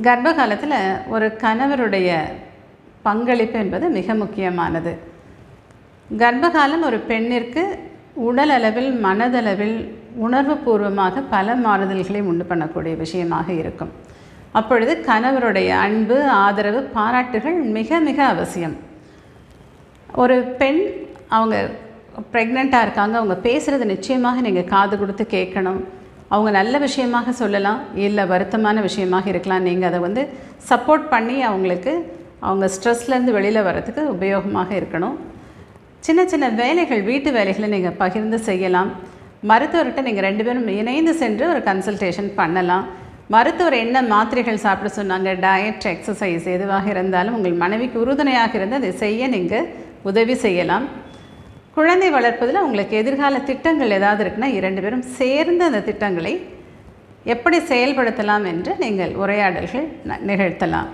கர்ப்ப காலத்தில் ஒரு கணவருடைய பங்களிப்பு என்பது மிக முக்கியமானது. கர்ப்பகாலம் ஒரு பெண்ணிற்கு உடல் அளவில், மனதளவில், உணர்வு பூர்வமாக பல மாறுதல்களை உண்டு பண்ணக்கூடிய விஷயமாக இருக்கும். அப்பொழுது கணவருடைய அன்பு, ஆதரவு, பாராட்டுகள் மிக மிக அவசியம். ஒரு பெண் அவங்க ப்ரெக்னெண்ட்டாக இருக்காங்க, அவங்க பேசுகிறது நிச்சயமாக நீங்கள் காது கொடுத்து கேட்கணும். அவங்க நல்ல விஷயமாக சொல்லலாம், இல்லை வருத்தமான விஷயமாக இருக்கலாம். நீங்கள் அதை சப்போர்ட் பண்ணி அவங்களுக்கு அவங்க ஸ்ட்ரெஸ்லேருந்து வெளியில் வர்றதுக்கு உபயோகமாக இருக்கணும். சின்ன சின்ன வேலைகள், வீட்டு வேலைகளை நீங்கள் பகிர்ந்து செய்யலாம். மருத்துவர்கிட்ட நீங்கள் 2 பேரும் இணைந்து சென்று ஒரு கன்சல்டேஷன் பண்ணலாம். மருத்துவர் என்ன மாத்திரைகள் சாப்பிட சொன்னாங்க, டயட், எக்ஸசைஸ் எதுவாக இருந்தாலும் உங்கள் மனைவிக்கு உறுதுணையாக இருந்து அதை செய்ய நீங்கள் உதவி செய்யலாம். குழந்தை வளர்ப்பதில் உங்களுக்கு எதிர்கால திட்டங்கள் ஏதாவது இருக்குன்னா 2 பேரும் சேர்ந்து அந்த திட்டங்களை எப்படி செயல்படுத்தலாம் என்று நீங்கள் உரையாடல்கள் நிகழ்த்தலாம்.